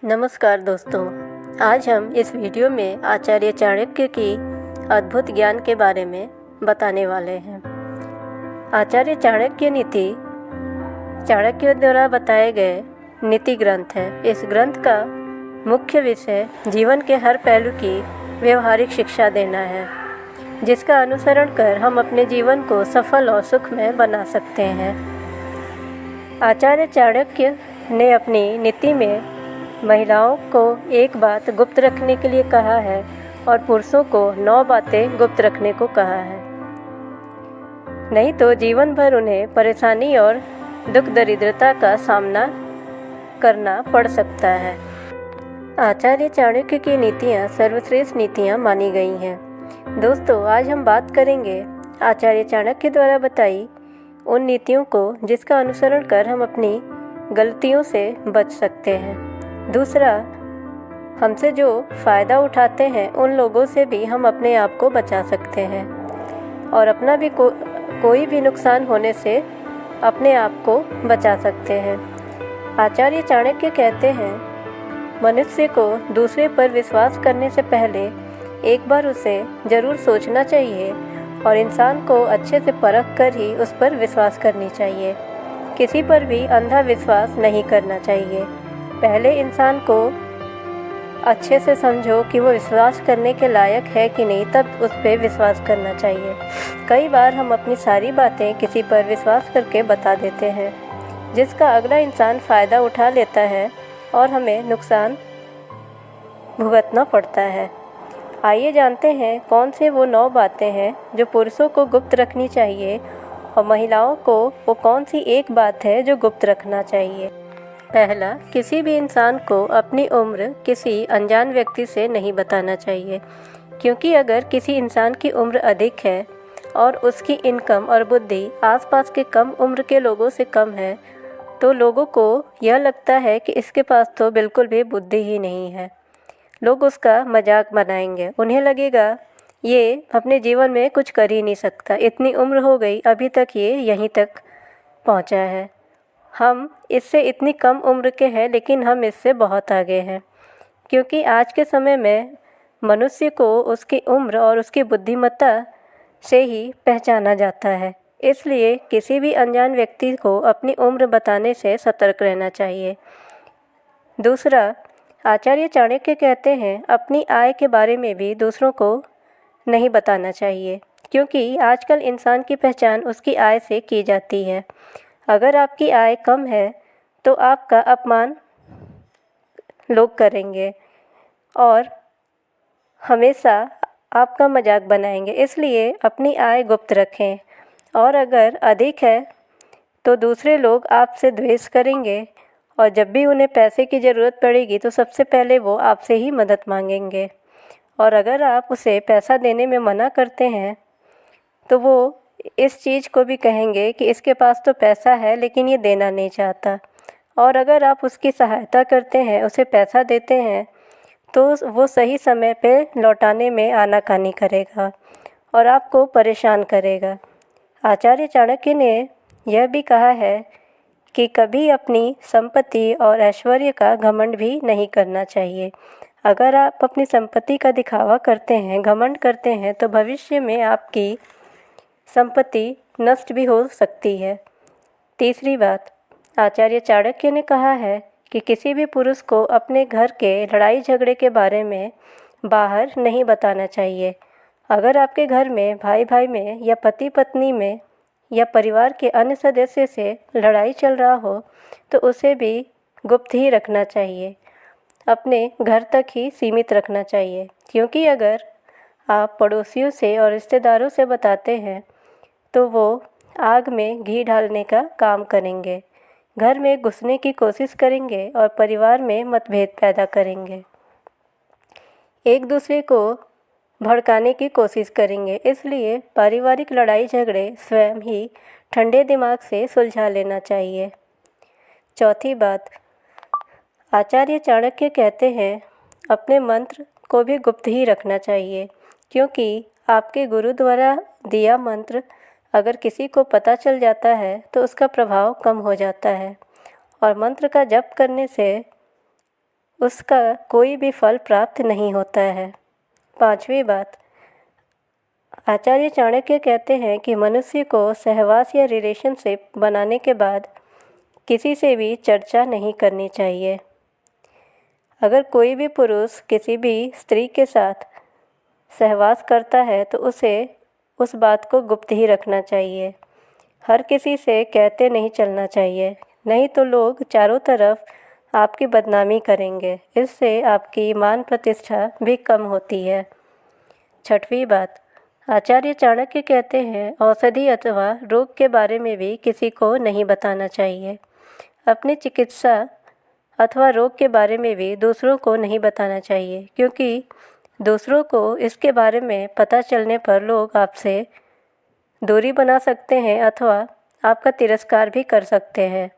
नमस्कार दोस्तों, आज हम इस वीडियो में आचार्य चाणक्य की अद्भुत ज्ञान के बारे में बताने वाले हैं। आचार्य चाणक्य नीति चाणक्य द्वारा बताए गए नीति ग्रंथ है। इस ग्रंथ का मुख्य विषय जीवन के हर पहलू की व्यवहारिक शिक्षा देना है, जिसका अनुसरण कर हम अपने जीवन को सफल और सुखमय बना सकते हैं। आचार्य चाणक्य ने अपनी नीति में महिलाओं को एक बात गुप्त रखने के लिए कहा है और पुरुषों को 9 बातें गुप्त रखने को कहा है, नहीं तो जीवन भर उन्हें परेशानी और दुख दरिद्रता का सामना करना पड़ सकता है। आचार्य चाणक्य की नीतियाँ सर्वश्रेष्ठ नीतियाँ मानी गई हैं। दोस्तों, आज हम बात करेंगे आचार्य चाणक्य द्वारा बताई उन नीतियों को जिसका अनुसरण कर हम अपनी गलतियों से बच सकते हैं। दूसरा, हमसे जो फ़ायदा उठाते हैं उन लोगों से भी हम अपने आप को बचा सकते हैं और अपना भी कोई भी नुकसान होने से अपने आप को बचा सकते हैं। आचार्य चाणक्य कहते हैं, मनुष्य को दूसरे पर विश्वास करने से पहले एक बार उसे ज़रूर सोचना चाहिए और इंसान को अच्छे से परख कर ही उस पर विश्वास करनी चाहिए। किसी पर भी अंधा विश्वास नहीं करना चाहिए। पहले इंसान को अच्छे से समझो कि वो विश्वास करने के लायक है कि नहीं, तब उस पर विश्वास करना चाहिए। कई बार हम अपनी सारी बातें किसी पर विश्वास करके बता देते हैं, जिसका अगला इंसान फ़ायदा उठा लेता है और हमें नुकसान भुगतना पड़ता है। आइए जानते हैं कौन से वो 9 बातें हैं जो पुरुषों को गुप्त रखनी चाहिए और महिलाओं को वो कौन सी एक बात है जो गुप्त रखना चाहिए। पहला, किसी भी इंसान को अपनी उम्र किसी अनजान व्यक्ति से नहीं बताना चाहिए, क्योंकि अगर किसी इंसान की उम्र अधिक है और उसकी इनकम और बुद्धि आसपास के कम उम्र के लोगों से कम है, तो लोगों को यह लगता है कि इसके पास तो बिल्कुल भी बुद्धि ही नहीं है। लोग उसका मजाक बनाएंगे। उन्हें लगेगा ये अपने जीवन में कुछ कर ही नहीं सकता, इतनी उम्र हो गई अभी तक ये यहीं तक पहुंचा है। हम इससे इतनी कम उम्र के हैं लेकिन हम इससे बहुत आगे हैं, क्योंकि आज के समय में मनुष्य को उसकी उम्र और उसकी बुद्धिमत्ता से ही पहचाना जाता है। इसलिए किसी भी अनजान व्यक्ति को अपनी उम्र बताने से सतर्क रहना चाहिए। दूसरा, आचार्य चाणक्य कहते हैं, अपनी आय के बारे में भी दूसरों को नहीं बताना चाहिए, क्योंकि आजकल इंसान की पहचान उसकी आय से की जाती है। अगर आपकी आय कम है तो आपका अपमान लोग करेंगे और हमेशा आपका मजाक बनाएंगे। इसलिए अपनी आय गुप्त रखें, और अगर अधिक है तो दूसरे लोग आपसे द्वेष करेंगे और जब भी उन्हें पैसे की ज़रूरत पड़ेगी तो सबसे पहले वो आपसे ही मदद मांगेंगे। और अगर आप उसे पैसा देने में मना करते हैं तो वो इस चीज़ को भी कहेंगे कि इसके पास तो पैसा है लेकिन ये देना नहीं चाहता। और अगर आप उसकी सहायता करते हैं, उसे पैसा देते हैं, तो वो सही समय पे लौटाने में आनाकानी करेगा और आपको परेशान करेगा। आचार्य चाणक्य ने यह भी कहा है कि कभी अपनी संपत्ति और ऐश्वर्य का घमंड भी नहीं करना चाहिए। अगर आप अपनी संपत्ति का दिखावा करते हैं, घमंड करते हैं, तो भविष्य में आपकी संपत्ति नष्ट भी हो सकती है। तीसरी बात, आचार्य चाणक्य ने कहा है कि किसी भी पुरुष को अपने घर के लड़ाई झगड़े के बारे में बाहर नहीं बताना चाहिए। अगर आपके घर में भाई भाई में या पति पत्नी में या परिवार के अन्य सदस्य से लड़ाई चल रहा हो तो उसे भी गुप्त ही रखना चाहिए, अपने घर तक ही सीमित रखना चाहिए, क्योंकि अगर आप पड़ोसियों से और रिश्तेदारों से बताते हैं तो वो आग में घी डालने का काम करेंगे, घर में घुसने की कोशिश करेंगे और परिवार में मतभेद पैदा करेंगे, एक दूसरे को भड़काने की कोशिश करेंगे। इसलिए पारिवारिक लड़ाई झगड़े स्वयं ही ठंडे दिमाग से सुलझा लेना चाहिए। चौथी बात, आचार्य चाणक्य कहते हैं, अपने मंत्र को भी गुप्त ही रखना चाहिए, क्योंकि आपके गुरु द्वारा दिया मंत्र अगर किसी को पता चल जाता है तो उसका प्रभाव कम हो जाता है और मंत्र का जप करने से उसका कोई भी फल प्राप्त नहीं होता है। 5वीं बात, आचार्य चाणक्य कहते हैं कि मनुष्य को सहवास या रिलेशनशिप बनाने के बाद किसी से भी चर्चा नहीं करनी चाहिए। अगर कोई भी पुरुष किसी भी स्त्री के साथ सहवास करता है तो उसे उस बात को गुप्त ही रखना चाहिए। हर किसी से कहते नहीं चलना चाहिए, नहीं तो लोग चारों तरफ आपकी बदनामी करेंगे। इससे आपकी मान प्रतिष्ठा भी कम होती है। 6वीं बात, आचार्य चाणक्य कहते हैं औषधि अथवा रोग के बारे में भी किसी को नहीं बताना चाहिए। अपनी चिकित्सा अथवा रोग के बारे में भी दूसरों को नहीं बताना चाहिए, क्योंकि दूसरों को इसके बारे में पता चलने पर लोग आपसे दूरी बना सकते हैं अथवा आपका तिरस्कार भी कर सकते हैं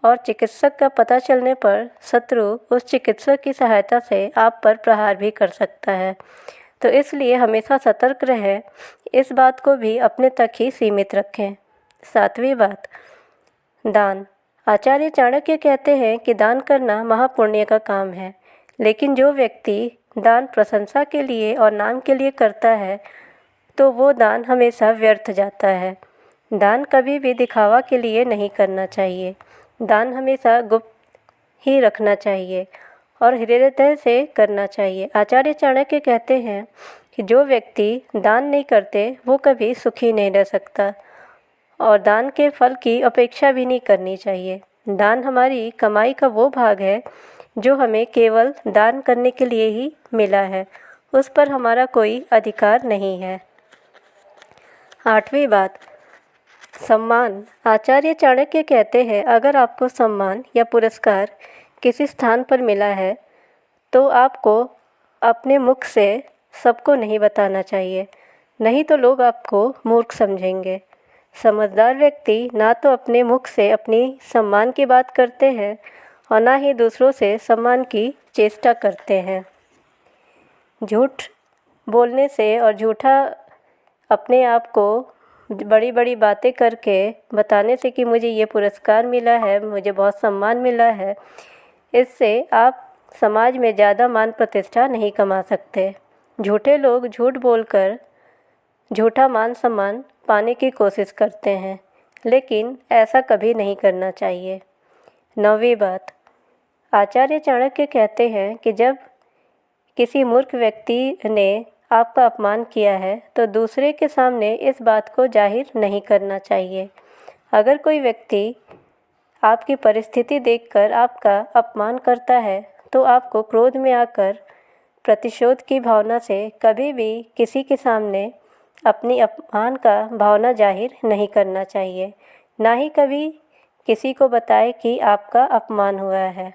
और चिकित्सक का पता चलने पर शत्रु उस चिकित्सक की सहायता से आप पर प्रहार भी कर सकता है। तो इसलिए हमेशा सतर्क रहें, इस बात को भी अपने तक ही सीमित रखें। 7वीं बात, दान। आचार्य चाणक्य कहते हैं कि दान करना महापुण्य का काम है, लेकिन जो व्यक्ति दान प्रशंसा के लिए और नाम के लिए करता है तो वो दान हमेशा व्यर्थ जाता है। दान कभी भी दिखावा के लिए नहीं करना चाहिए। दान हमेशा गुप्त ही रखना चाहिए और हृदय से करना चाहिए। आचार्य चाणक्य कहते हैं कि जो व्यक्ति दान नहीं करते वो कभी सुखी नहीं रह सकता और दान के फल की अपेक्षा भी नहीं करनी चाहिए। दान हमारी कमाई का वो भाग है जो हमें केवल दान करने के लिए ही मिला है, उस पर हमारा कोई अधिकार नहीं है। 8वीं बात, सम्मान। आचार्य चाणक्य कहते हैं अगर आपको सम्मान या पुरस्कार किसी स्थान पर मिला है तो आपको अपने मुख से सबको नहीं बताना चाहिए, नहीं तो लोग आपको मूर्ख समझेंगे। समझदार व्यक्ति ना तो अपने मुख से अपनी सम्मान की बात करते हैं और ना ही दूसरों से सम्मान की चेष्टा करते हैं। झूठ बोलने से और झूठा अपने आप को बड़ी बड़ी बातें करके बताने से कि मुझे ये पुरस्कार मिला है, मुझे बहुत सम्मान मिला है, इससे आप समाज में ज़्यादा मान प्रतिष्ठा नहीं कमा सकते। झूठे लोग झूठ बोलकर झूठा मान सम्मान पाने की कोशिश करते हैं, लेकिन ऐसा कभी नहीं करना चाहिए। 9वीं बात, आचार्य चाणक्य कहते हैं कि जब किसी मूर्ख व्यक्ति ने आपका अपमान किया है तो दूसरे के सामने इस बात को जाहिर नहीं करना चाहिए। अगर कोई व्यक्ति आपकी परिस्थिति देखकर आपका अपमान करता है तो आपको क्रोध में आकर प्रतिशोध की भावना से कभी भी किसी के सामने अपनी अपमान का भावना जाहिर नहीं करना चाहिए, ना ही कभी किसी को बताए कि आपका अपमान हुआ है।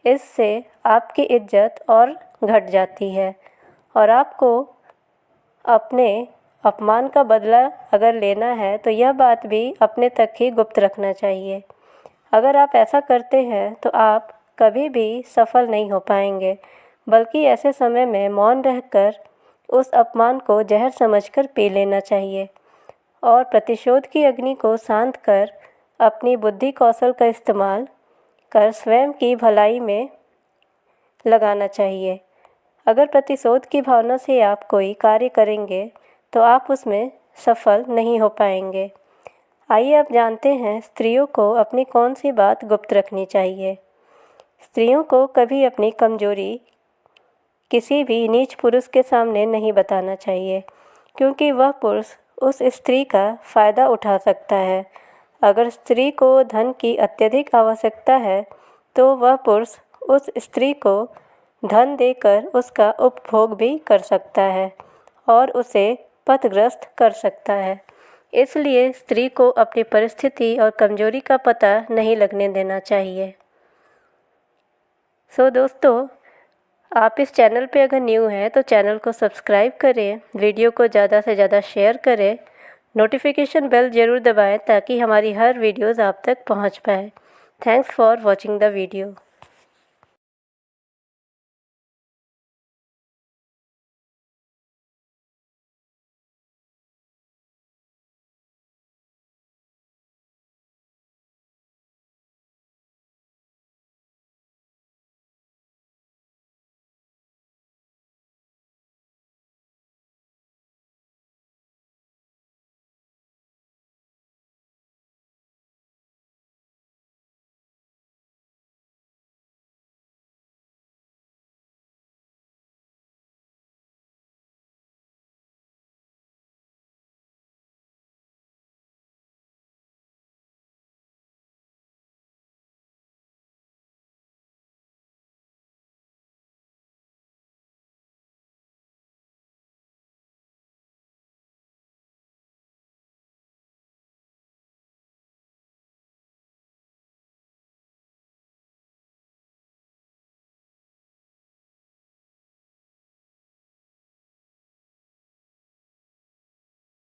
इससे आपकी इज्जत और घट जाती है और आपको अपने अपमान का बदला अगर लेना है तो यह बात भी अपने तक ही गुप्त रखना चाहिए। अगर आप ऐसा करते हैं तो आप कभी भी सफल नहीं हो पाएंगे, बल्कि ऐसे समय में मौन रहकर उस अपमान को जहर समझकर पी लेना चाहिए और प्रतिशोध की अग्नि को शांत कर अपनी बुद्धि कौशल का इस्तेमाल कर स्वयं की भलाई में लगाना चाहिए। अगर प्रतिशोध की भावना से आप कोई कार्य करेंगे तो आप उसमें सफल नहीं हो पाएंगे। आइए अब जानते हैं स्त्रियों को अपनी कौन सी बात गुप्त रखनी चाहिए। स्त्रियों को कभी अपनी कमजोरी किसी भी नीच पुरुष के सामने नहीं बताना चाहिए, क्योंकि वह पुरुष उस स्त्री का फ़ायदा उठा सकता है। अगर स्त्री को धन की अत्यधिक आवश्यकता है तो वह पुरुष उस स्त्री को धन देकर उसका उपभोग भी कर सकता है और उसे पथग्रस्त कर सकता है। इसलिए स्त्री को अपनी परिस्थिति और कमजोरी का पता नहीं लगने देना चाहिए। दोस्तों, आप इस चैनल पे अगर न्यू हैं तो चैनल को सब्सक्राइब करें, वीडियो को ज़्यादा से ज़्यादा शेयर करें, नोटिफिकेशन बेल ज़रूर दबाएं ताकि हमारी हर वीडियोज़ आप तक पहुंच पाए। Thanks for watching the video.